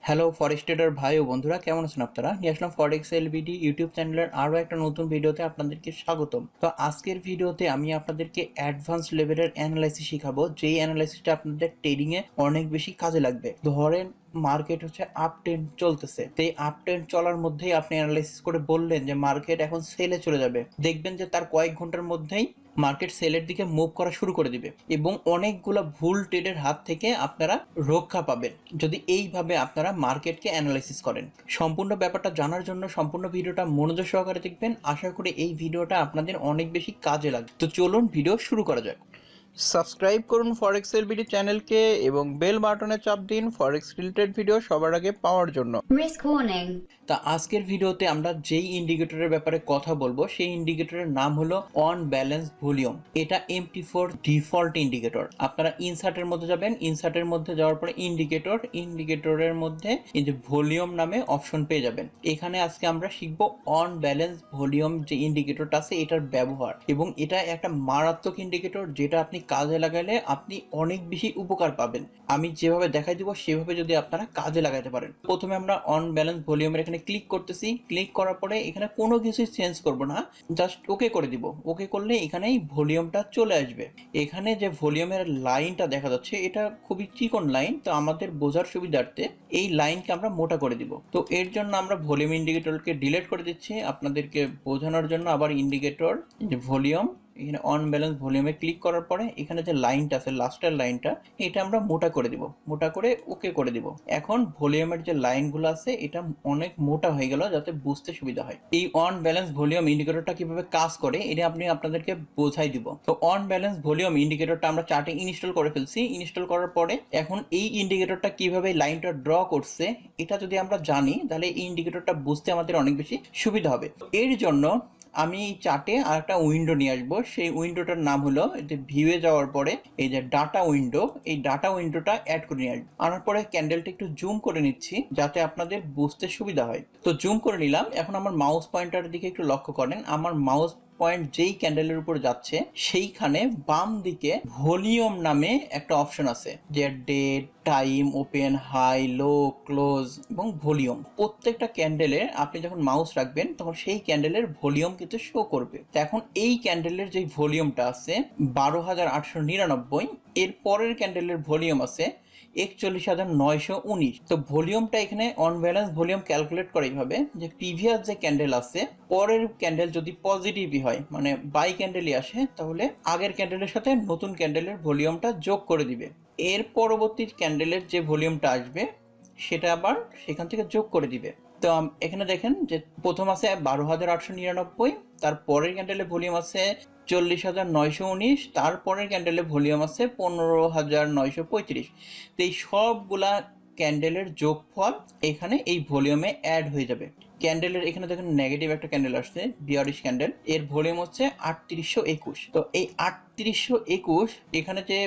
Hello ফরেক্স tedder ভাই ও বন্ধুরা, কেমন আছেন আপনারা? নিয়ে আসলাম ফরেক্স এলবিডি ইউটিউব চ্যানেলের আরও একটা নতুন ভিডিওতে আপনাদেরকে স্বাগতম। তো আজকের ভিডিওতে আমি আপনাদেরকে অ্যাডভান্স লেভেলের অ্যানালাইসিস শিখাবো, যেই অ্যানালাইসিসটা আপনাদের ট্রেডিংয়ে অনেক বেশি কাজে লাগবে। ধরেন মার্কেট হচ্ছে আপ ট্রেন্ড চলতেছে, তো এই আপ ট্রেন্ড চলার মধ্যেই আপনি অ্যানালাইসিস করে বললেন যে মার্কেট এখন সেলে চলে যাবে, দেখবেন যে তার কয়েক ঘন্টার মধ্যেই মার্কেট সেলের দিকে মুভ করা শুরু করে দিবে এবং অনেকগুলো ভুল ট্রেডের হাত থেকে আপনারা রক্ষা পাবেন যদি এইভাবে আপনারা মার্কেটকে অ্যানালাইসিস করেন। সম্পূর্ণ ব্যাপারটা জানার জন্য সম্পূর্ণ ভিডিওটা মনোযোগ সহকারে দেখবেন। আশা করি এই ভিডিওটা আপনাদের অনেক বেশি কাজে লাগবে। তো চলুন ভিডিও শুরু করা যাক। সাবস্ক্রাইব করুন ফরেক্স এলবিডি চ্যানেলকে এবং বেল বাটনে চাপ দিন ফরেক্স রিলেটেড ভিডিও সবার আগে পাওয়ার জন্য। Risk warning. তা আজকের ভিডিওতে আমরা যেই ইন্ডিকেটরের ব্যাপারে কথা বলবো সেই ইন্ডিকেটরের নাম হলো অন ব্যালেন্স ভলিউম। এটা MT4 ডিফল্ট ইন্ডিকেটর। আপনারা ইনসার্টের মধ্যে যাবেন, ইনসার্টের মধ্যে যাওয়ার পরে ইন্ডিকেটরের মধ্যে এই যে ভলিউম নামে অপশন পেয়ে যাবেন। এখানে আজকে আমরা শিখবো অন ব্যালেন্স ভলিউম যে ইন্ডিকেটরটা আছে এটার ব্যবহার, এবং এটা একটা মারাত্মক ইন্ডিকেটর যেটা আপনি কাজে লাগালে আপনি অনেক বেশি উপকার পাবেন। আমি যেভাবে দেখাই দিব সেভাবে যদি আপনারা কাজে লাগাতে পারেন। প্রথমে আমরা অন ব্যালেন্স ভলিউমের এখানে ক্লিক করতেছি। ক্লিক করার পরে এখানে কোনো কিছুই চেঞ্জ করব না, জাস্ট ওকে করে দিব। ওকে করলে এখানেই ভলিউমটা চলে আসবে। এখানে যে ভলিউমের লাইনটা দেখা যাচ্ছে এটা খুবই চিকন লাইন, তো আমাদের বোঝার সুবিধার্থে এই লাইনকে আমরা মোটা করে দিব। তো এর জন্য আমরা ভলিউম ইন্ডিকেটরকে ডিলিট করে দিচ্ছি আপনাদেরকে বোঝানোর জন্য। আবার ইন্ডিকেটর যে ভলিউম, এখানে অন ব্যালেন্স ভলিউমে ক্লিক করার পরে এখানে যে লাইনটা আছে লাস্টের লাইনটা, এটা আমরা মোটা করে দিব। মোটা করে ওকে করে দিব। এখন ভলিউমের যে লাইনগুলো আছে এটা অনেক মোটা হয়ে গেল যাতে বুঝতে সুবিধা হয়। এই অন ব্যালেন্স ভলিউম ইন্ডিকেটরটা কিভাবে কাজ করে এটা আপনাদেরকে বোঝাই দিব। তো অন ব্যালেন্স ভলিউম ইন্ডিকেটরটা আমরা চার্টে ইনস্টল করে ফেলছি। ইনস্টল করার পরে এখন এই ইন্ডিকেটরটা কিভাবে লাইনটা ড্র করছে এটা যদি আমরা জানি তাহলে এই ইন্ডিকেটরটা বুঝতে আমাদের অনেক বেশি সুবিধা হবে। এর জন্য আমি এই চার্টে আর একটা উইন্ডো নিয়ে আসবো। সেই উইন্ডোটার নাম হলো, এতে ভিউয়ে যাওয়ার পরে এই যে ডাটা উইন্ডো, এই ডাটা উইন্ডোটা অ্যাড করে নিয়ে আসবো। আনার পরে ক্যান্ডেলটা একটু জুম করে নিচ্ছি যাতে আপনাদের বুঝতে সুবিধা হয়। তো জুম করে নিলাম। এখন আমার মাউস পয়েন্টারের দিকে একটু লক্ষ্য করেন। আমার মাউস পয়েন্ট যেই ক্যান্ডেলের উপর যাচ্ছে সেইখানে বাম দিকে ভলিউম নামে একটা অপশন আছে, যে ডেট, টাইম, ওপেন, হাই, লো, ক্লোজ এবং ভলিউম। প্রত্যেকটা ক্যান্ডেলে আপনি যখন মাউস রাখবেন তখন সেই ক্যান্ডেলের ভলিউম কিন্তু শো করবে। তো এখন এই ক্যান্ডেলের যে ভলিউমটা আছে 12,899, এর পরের ক্যান্ডেলের ভলিউম আছে 41,919। তো ভলিউমটা এখানে অন ব্যালেন্স ভলিউম ক্যালকুলেট করে এইভাবে যে প্রিভিয়াস যে ক্যান্ডেল আছে পরের ক্যান্ডেল যদি পজিটিভই হয়, মানে বাই ক্যান্ডেলই আসে, তাহলে আগের ক্যান্ডেলের সাথে নতুন ক্যান্ডেলের ভলিউমটা যোগ করে দিবে। এর পরবর্তী ক্যান্ডেলের যে ভলিউমটা আসবে সেটা আবার সেখান থেকে যোগ করে দিবে। তো এখানে দেখেন যে প্রথম আছে 12,899, তারপরের ক্যান্ডেলের ভলিউম আছে 40,919, তারপরের ক্যান্ডেলের ভলিউম আছে 15,935। তো এই সবগুলা ক্যান্ডেলের যোগফল এখানে এই ভলিউমে অ্যাড হয়ে যাবে। ক্যান্ডেলের এখানে দেখেন নেগেটিভ একটা ক্যান্ডেল আসছে, বিয়ারিশ ক্যান্ডেল, এর ভলিউম হচ্ছে 3821। তো এই 3821 এখানে যে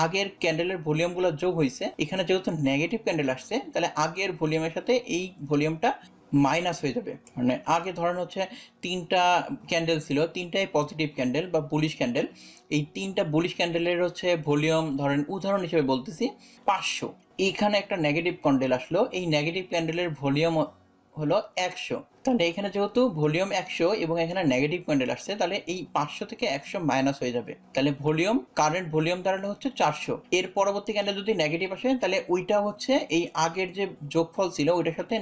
আগের ক্যান্ডেলের ভলিউমগুলো যোগ হয়েছে, এখানে যেহেতু নেগেটিভ ক্যান্ডেল আসছে তাহলে আগের ভলিউমের সাথে এই ভলিউমটা মাইনাস হয়ে যাবে। মানে আগে ধরেন হচ্ছে তিনটা ক্যান্ডেল ছিল, তিনটাই পজিটিভ ক্যান্ডেল বা বুলিশ ক্যান্ডেল। এই তিনটা বুলিশ ক্যান্ডেলের হচ্ছে ভলিউম, ধরেন উদাহরণ হিসেবে বলতেছি 500। এখানে একটা নেগেটিভ ক্যান্ডেল আসলো, এই নেগেটিভ ক্যান্ডেলের ভলিউম হলো 100। তাহলে এখানে যেহেতু ভলিউম 100 এবং এখানে নেগেটিভ ক্যান্ডেল আসছে, তাহলে এই 500 থেকে 100 মাইনাস হয়ে যাবে। তাহলে ভলিউম, কারেন্ট ভলিউম দাঁড়ালে হচ্ছে 400। এর পরবর্তী ক্যান্ডেল যদি নেগেটিভ আসে তাহলে ওইটা হচ্ছে এই আগের যে যোগফল ছিল ওইটার সাথে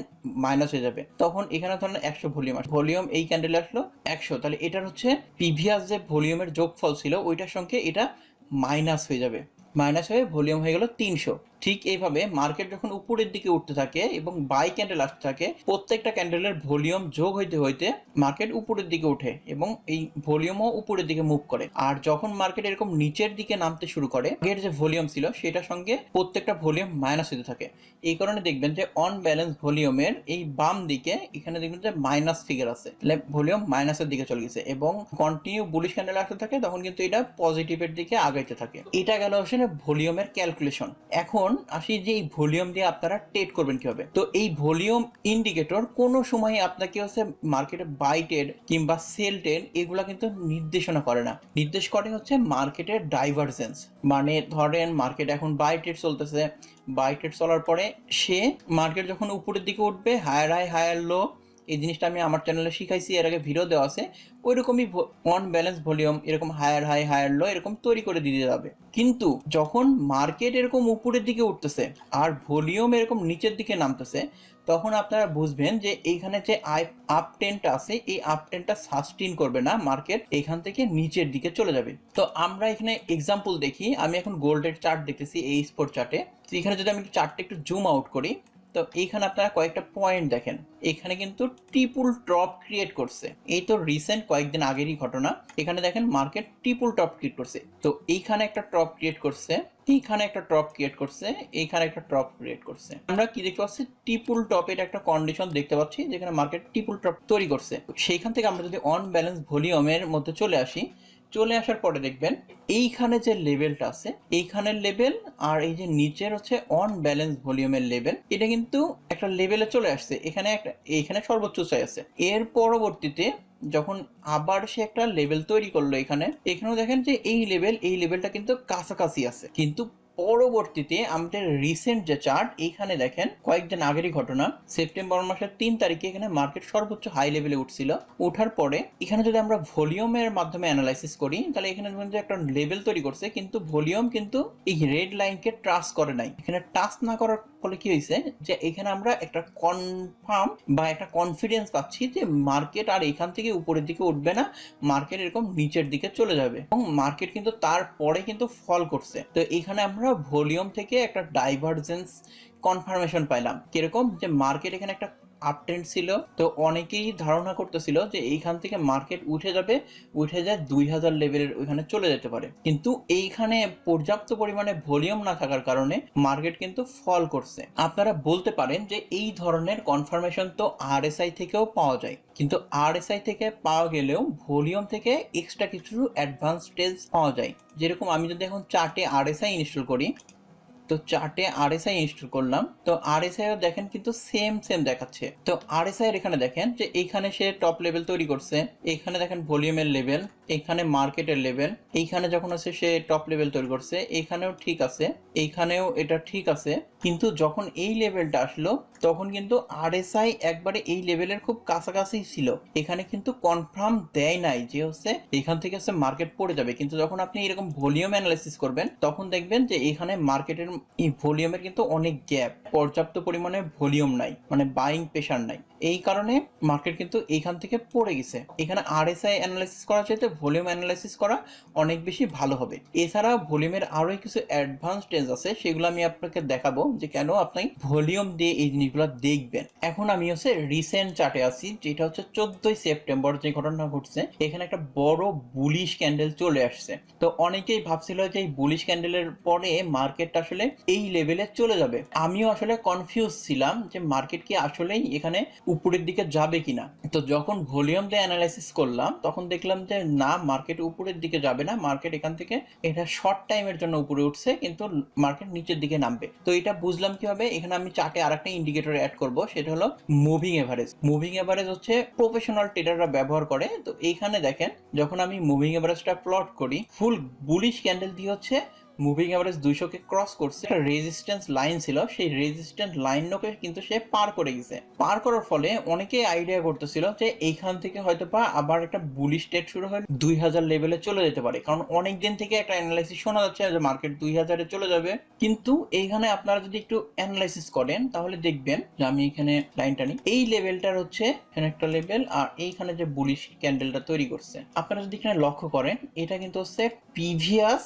মাইনাস হয়ে যাবে। তখন এখানে ধরেন 100 ভলিউম আসে, ভলিউম এই ক্যান্ডেলে আসলো 100, তাহলে এটার হচ্ছে প্রিভিয়াস যে ভলিউমের যোগফল ছিল ওইটার সঙ্গে এটা মাইনাস হয়ে যাবে। মাইনাস হয়ে ভলিউম হয়ে গেল 300। ঠিক এইভাবে মার্কেট যখন উপরের দিকে উঠতে থাকে এবং বাই ক্যান্ডেল আসতে থাকে, প্রত্যেকটা ক্যান্ডেলের ভলিউম যোগ হইতে হইতে মার্কেট উপরের দিকে উঠে এবং এই ভলিউমও উপরের দিকে মুভ করে। আর যখন মার্কেট এরকম নিচের দিকে নামতে শুরু করে, আগের যে ভলিউম ছিল সেটার সঙ্গে প্রত্যেকটা ভলিউম মাইনাস হতে থাকে। এই কারণে দেখবেন যে অন ব্যালেন্স ভলিউমের এই বাম দিকে এখানে দেখবেন যে মাইনাস ফিগার আছে, তাহলে ভলিউম মাইনাসের দিকে চলে গেছে এবং কন্টিনিউ বুলিশ ক্যান্ডেল আসতে থাকে, তখন কিন্তু এটা পজিটিভের দিকে আগাইতে থাকে। এটা গেল আসলে ভলিউমের ক্যালকুলেশন। এখন আসি যে এই ভলিউম দিয়ে আপনারা ট্রেড করবেন কিভাবে। তো এই ভলিউম ইন্ডিকেটর কোনো সময় আপনাকে হচ্ছে মার্কেটে বাই ট্রেড কিংবা সেল ট্রেড এগুলা কিন্তু নির্দেশনা করে না, নির্দেশ করে হচ্ছে মার্কেটের ডাইভারজেন্স। মানে ধরেন মার্কেট এখন বাই ট্রেড চলতেছে, বাই ট্রেড চলার পরে সে মার্কেট যখন উপরের দিকে উঠবে, হায়ার হাই হায়ার লো, এই জিনিসটা আমি আমার চ্যানেলে শিখাইছি, এর আগে ভিডিও দেওয়া আছে, ওইরকমই অন ব্যালেন্স ভলিউম এরকম হায়ার হাই হায়ার লো এরকম তৈরি করে দিতে যাবে। কিন্তু যখন মার্কেট এরকম উপরের দিকে উঠতেছে আর ভলিউম এরকম নিচের দিকে নামতেছে, তখন আপনারা বুঝবেন যে এইখানে যে আপ ট্রেন্ডটা আছে এই আপ ট্রেন্ডটা সাস্টেইন করবে না, মার্কেট এখান থেকে নিচের দিকে চলে যাবে। তো আমরা এখানে এক্সাম্পল দেখি, আমি এখন গোল্ডের চার্ট দেখতেছি এই স্পট চার্টে। তো এখানে যদি আমি চার্টটা একটু জুম আউট করি, তো এইখানে আপনারা কয়েকটা পয়েন্ট দেখেন, এখানে কিন্তু ট্রিপল টপ ক্রিয়েট করছে। এই তো রিসেন্ট কয়েকদিন আগেরই ঘটনা। এখানে দেখেন মার্কেট ট্রিপল টপ ক্রিয়েট করছে। তো এইখানে একটা টপ ক্রিয়েট করছে, এইখানে একটা টপ ক্রিয়েট করছে, এইখানে একটা টপ ক্রিয়েট করছে। আমরা কি দেখতে পাচ্ছি, ট্রিপল টপের একটা কন্ডিশন দেখতে পাচ্ছি যেখানে মার্কেট ট্রিপল টপ তৈরি করছে। সেইখান থেকে আমরা যদি অন ব্যালেন্স ভলিউমের মধ্যে চলে আসি, চলে আসার পরে দেখবেন এইখানে যে লেভেলটা আছে, এইখানের লেভেল আর এই যে নিচের হচ্ছে অন ব্যালেন্স ভলিউমের লেভেল, এটা কিন্তু একটা লেভেলে চলে আসছে। এখানে সর্বোচ্চ চাই আছে। এর পরবর্তীতে যখন আবার সে একটা লেভেল তৈরি করলো, এখানেও দেখেন যে এই লেভেলটা কিন্তু কাছাকাছি আছে। কিন্তু পরবর্তীতে আমাদের রিসেন্ট যে চার্ট, এইখানে দেখেন কয়েকদিন আগেরই ঘটনা, সেপ্টেম্বর মাসের 3 তারিখে এখানে মার্কেট সর্বোচ্চ হাই লেভেলে উঠছিল। ওঠার পরে এখানে যদি আমরা ভলিউমের মাধ্যমে অ্যানালাইসিস করি, তাহলে এখানে কিন্তু একটা লেভেল তৈরি করছে, কিন্তু ভলিউম কিন্তু এই রেড লাইনকে ট্রাস করে নাই। এখানে টাচ না করার ফলে কি হয়েছে, যে এখানে আমরা একটা কনফার্ম বা একটা কনফিডেন্স পাচ্ছি যে মার্কেট আর এখান থেকে উপরের দিকে উঠবে না, মার্কেট এরকম নিচের দিকে চলে যাবে। এবং মার্কেট কিন্তু তারপরে কিন্তু ফল করছে। তো এখানে আমরা ভলিউম থেকে একটা ডাইভারজেন্স কনফার্মেশন পাইলাম। কিরকম, যে মার্কেট এখানে একটা আপ ট্রেন্ড ছিল, তো অনেকেই ধারণা করতেছিল যে এইখান থেকে মার্কেট উঠে যায় 2000 লেভেলের ওইখানে চলে যেতে পারে। কিন্তু এইখানে পর্যাপ্ত পরিমাণে ভলিউম না থাকার কারণে মার্কেট কিন্তু ফল করছে। আপনারা বলতে পারেন যে এই ধরনের কনফার্মেশন তো আরএসআই থেকেও পাওয়া যায়, কিন্তু আরএসআই থেকে পাওয়া গেলেও ভলিউম থেকে এক্সট্রা কিছু অ্যাডভান্স স্টেজ পাওয়া যায়। যেরকম আমি যদি এখন চার্টে আরএসআই ইনস্টল করি, তো চার্টে আরএসআই ইনস্টল করলাম, তো আরএসআইও দেখেন কিন্তু সেম দেখাচ্ছে। তো আরএসআই এর এখানে দেখেন যে এইখানে সে টপ লেভেল তৈরি করছে, এখানে দেখেন ভলিউমের লেভেল, এখানে মার্কেটের লেভেল, এইখানে যখন আছে সে টপ লেভেল তৈরি করছে, এইখানেও ঠিক আছে, এইখানেও এটা ঠিক আছে। কিন্তু যখন এই লেভেলটা আসলো, তখন কিন্তু আরএসআই একবারে এই লেভেলের খুব কাছাকাছি ছিল। এখানে কিন্তু কনফার্ম দেয় নাই যে হচ্ছে এখান থেকে হচ্ছে মার্কেট পড়ে যাবে। কিন্তু যখন আপনি এরকম ভলিউম অ্যানালাইসিস করবেন, তখন দেখবেন যে এখানে মার্কেটের এই ভলিউমের কিন্তু অনেক গ্যাপ, পর্যাপ্ত পরিমাণে ভলিউম নাই, মানে বাইং প্রেশার নাই। এই কারণে মার্কেট কিন্তু এখান থেকে পড়ে গেছে। এখানে আরএসআই অ্যানালাইসিস করা চাইতে ভলিউম অ্যানালাইসিস করা অনেক বেশি ভালো হবে। এছাড়া ভলিউমের আরো কিছু অ্যাডভান্স টেন্স আছে, সেগুলো আমি আপনাকে দেখাবো যে কেন আপনি ভলিউম দিয়ে এই জিনিসগুলো দেখবেন। এখন আমি হচ্ছে রিসেন্ট চার্টে আছি, যেটা হচ্ছে 14 সেপ্টেম্বর যে ঘটনা ঘটছে। এখানে একটা বড় বুলিশ ক্যান্ডেল চলে আসছে। তো অনেকেই ভাবছিল যে এই বুলিশ ক্যান্ডেলের পরে মার্কেট আসলে এই লেভেলে চলে যাবে। আমিও আসলে কনফিউজ ছিলাম যে মার্কেট কি আসলেই এখানে উপরের দিকে যাবে কিনা। তো যখন ভলিউম দিয়ে অ্যানালাইসিস করলাম, তখন দেখলাম যে না, মার্কেট উপরের দিকে যাবে না, মার্কেট এখান থেকে এটা শর্ট টাইমের জন্য উপরে উঠছে, কিন্তু মার্কেট নিচের দিকে নামবে। তো এটা বুঝলাম কিভাবে, এখানে আমি চার্টে আরেকটা ইন্ডিকেটর অ্যাড করব, সেটা হলো মুভিং এভারেজ। মুভিং এভারেজ হচ্ছে প্রফেশনাল ট্রেডাররা ব্যবহার করে। তো এইখানে দেখেন, যখন আমি মুভিং এভারেজটা প্লট করি, ফুল বুলিশ ক্যান্ডেল দিয়ে হচ্ছে মুভিং এভারেজ 200 কে ক্রস করছে। একটা রেজিস্ট্যান্স লাইন ছিল, সেই রেজিস্ট্যান্স লাইনকে কিন্তু সে পার করে গেছে। পার করার ফলে অনেকেই আইডিয়া করতেছিল যে এইখান থেকে হয়তো বা আবার একটা বুলিশ ট্রেড শুরু হয়ে 2000 লেভেলে চলে যেতে পারে, কারণ অনেক দিন থেকে একটা অ্যানালাইসিস শোনা যাচ্ছে যে মার্কেট 2000-এ চলে যাবে। কিন্তু এইখানে আপনারা যদি একটু অ্যানালাইসিস করেন, তাহলে দেখবেন যে আমি এখানে লাইনটা নিই, এই লেভেলটার হচ্ছে এখানে একটা লেভেল, আর এইখানে যে বুলিশ ক্যান্ডেলটা তৈরি করছে, আপনারা যদি এখানে লক্ষ্য করেন, এটা কিন্তু হচ্ছে প্রিভিয়াস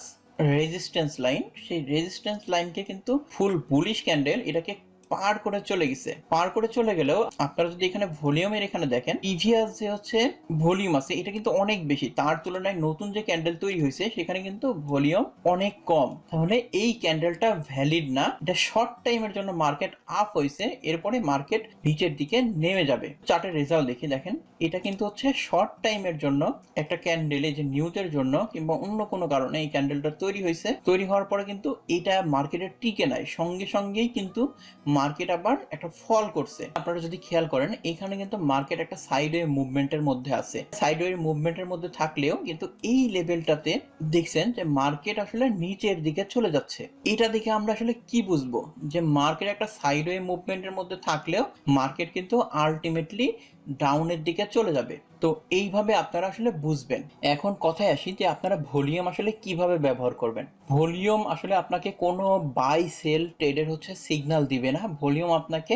রেজিস্ট্যান্স লাইন। সেই রেজিস্ট্যান্স লাইনকে কিন্তু ফুল বুলিশ ক্যান্ডেল এটাকে পার করে চলে গেছে। পার করে চলে গেলেও আপনারা যদি এখানে ভলিউমের এখানে দেখেন, প্রিভিয়াস যে হচ্ছে ভলিউম আছে এটা কিন্তু অনেক বেশি, তার তুলনায় নতুন যে ক্যান্ডেল তৈরি হয়েছে সেখানে কিন্তু ভলিউম অনেক কম। তাহলে এই ক্যান্ডেলটা ভ্যালিড না, এটা শর্ট টাইমের জন্য মার্কেট আপ হয়েছে, এরপরে মার্কেট নিচের দিকে নেমে যাবে। চার্টের রেজাল্ট দেখি, দেখেন এটা কিন্তু হচ্ছে শর্ট টাইমের জন্য একটা ক্যান্ডেল, এই যে নিউজের জন্য কিংবা অন্য কোনো কারণে এই ক্যান্ডেলটা তৈরি হয়েছে। তৈরি হওয়ার পরে কিন্তু এটা মার্কেটে টিকে নাই, সঙ্গে সঙ্গেই কিন্তু মার্কেট আবার একটা ফল করছে। আপনারা যদি খেয়াল করেন এখানে কিন্তু মার্কেট একটা সাইডওয়ে মুভমেন্টের মধ্যে আছে। সাইডওয়ে মুভমেন্টের মধ্যে থাকলেও কিন্তু এই লেভেলটাতে দেখছেন যে মার্কেট আসলে নিচের দিকে চলে যাচ্ছে। এটা দেখে আমরা আসলে কি বুঝবো যে মার্কেট একটা সাইডওয়ে মুভমেন্টের মধ্যে থাকলেও মার্কেট কিন্তু আলটিমেটলি ডাউনের দিকে চলে যাবে। তো এইভাবে আপনারা আসলে বুঝবেন। এখন কথায় আসি যে আপনারা ভলিউম আসলে কিভাবে ব্যবহার করবেন। ভলিউম আসলে আপনাকে কোনো বাই সেল ট্রেডের হচ্ছে সিগন্যাল দিবে না, ভলিউম আপনাকে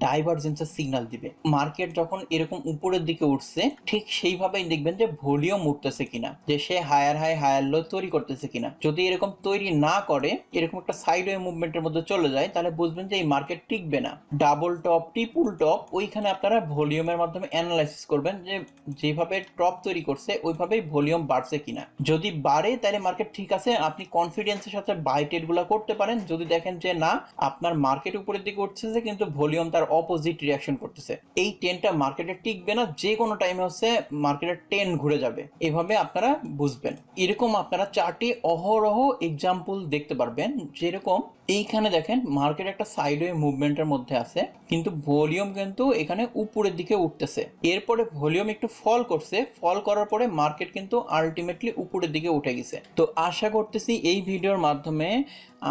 ডাইভারজেন্সের সিগন্যাল দিবে। মার্কেট যখন এরকম উপরের দিকে উঠছে ঠিক সেইভাবেই দেখবেন যে ভলিউম উঠতেছে কিনা, যে সে হায়ার হাই হায়ার লো তৈরি করতেছে কিনা। যদি এরকম তৈরি না করে, এরকম একটা সাইডওয়ে মুভমেন্টের মধ্যে চলে যায়, তাহলে বুঝবেন যে এই মার্কেট টিকবে না। ডাবল টপ, ট্রিপল টপ, ওইখানে আপনারা ভলিউমের মাধ্যমে অ্যানালাইসিস করবেন যে যেভাবে টপ তৈরি করছে ওইভাবেই ভলিউম বাড়ছে কিনা। যদি বাড়ে তাহলে মার্কেট ঠিক আছে, আপনি কনফিডেন্সের সাথে বাই ট্রেড গুলা করতে পারেন। যদি দেখেন যে না, আপনার মার্কেট উপরের দিকে উঠছে কিন্তু ভলিউম তার অপোজিট রিয়াকশন করতেছে, এই ট্রেন্ডটা মার্কেটে টিকবে না, যে কোনো টাইমে হচ্ছে মার্কেটের ট্রেন্ড ঘুরে যাবে। এভাবে আপনারা বুঝবেন। এরকম আপনারা চার্টে অহরহ এক্সাম্পল দেখতে পারবেন। যেরকম এইখানে দেখেন মার্কেট একটা সাইডওয়ে মুভমেন্টের মধ্যে আছে কিন্তু ভলিউম কিন্তু এখানে উপরের দিকে উঠতেছে। এরপরে ভলিউম একটু ফল করছে, ফল করার পরে মার্কেট কিন্তু আলটিমেটলি উপরের দিকে উঠে গেছে। তো আশা করতেছি এই ভিডিওর মাধ্যমে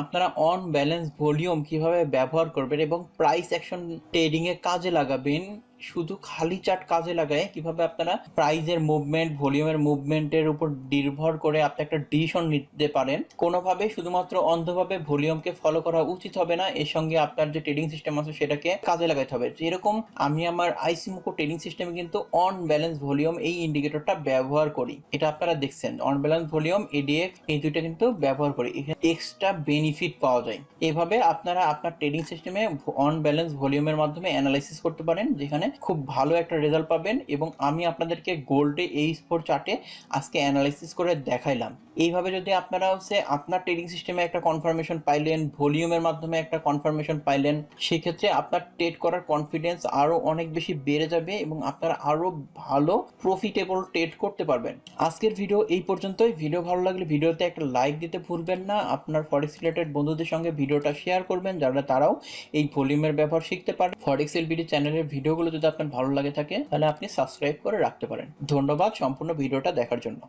আপনারা অন ব্যালেন্স ভলিউম কিভাবে ব্যবহার করবেন এবং প্রাইস অ্যাকশন ট্রেডিং এ কাজে লাগাবেন। শুধু খালি চার্ট কাজে লাগায় কিভাবে আপনারা প্রাইজের মুভমেন্ট, ভলিউমের মুভমেন্টের উপর নির্ভর করে আপনি একটা ডিসিশন নিতে পারেন। কোনোভাবে শুধুমাত্র অন্ধভাবে ভলিউমকে ফলো করা উচিত হবে না, এর সঙ্গে আপনার যে ট্রেডিং সিস্টেম আছে সেটাকে কাজে লাগাতে হবে। যেরকম আমি আমার আইসিমোকো ট্রেডিং সিস্টেমে কিন্তু অন ব্যালেন্স ভলিউম এই ইন্ডিকেটরটা ব্যবহার করি। এটা আপনারা দেখছেন, অন ব্যালেন্স ভলিউম, এডিএক্স, এই দুইটা কিন্তু ব্যবহার করি, এখানে এক্সট্রা বেনিফিট পাওয়া যায়। এভাবে আপনারা আপনার ট্রেডিং সিস্টেমে অন ব্যালেন্স ভলিউমের মাধ্যমে অ্যানালাইসিস করতে পারেন, যেখানে খুব ভালো একটা রেজাল্ট পাবেন। এবং আমি আপনাদেরকে গোল্ডে এই স্পোর চার্টে আজকে অ্যানালাইসিস করে দেখাইলাম। এইভাবে যদি আপনারা হচ্ছে আপনার ট্রেডিং সিস্টেমে একটা কনফার্মেশন পাইলেন, ভলিউমের মাধ্যমে একটা কনফার্মেশন পাইলেন, সেক্ষেত্রে আপনার ট্রেড করার কনফিডেন্স আরো অনেক বেশি বেড়ে যাবে এবং আপনারা আরো ভালো প্রফিটেবল ট্রেড করতে পারবেন। আজকের ভিডিও এই পর্যন্তই। ভিডিও ভালো লাগলে ভিডিওতে একটা লাইক দিতে ভুলবেন না। আপনার ফরেক্স রিলেটেড বন্ধুদের সঙ্গে ভিডিওটা শেয়ার করবেন, যারা তারাও এই ভলিউমের ব্যবহার শিখতে পারে। ফরেক্স এলবিডি চ্যানেলের ভিডিওগুলো যদি আপনার ভালো লাগে থাকে তাহলে আপনি সাবস্ক্রাইব করে রাখতে পারেন। ধন্যবাদ সম্পূর্ণ ভিডিওটা দেখার জন্য।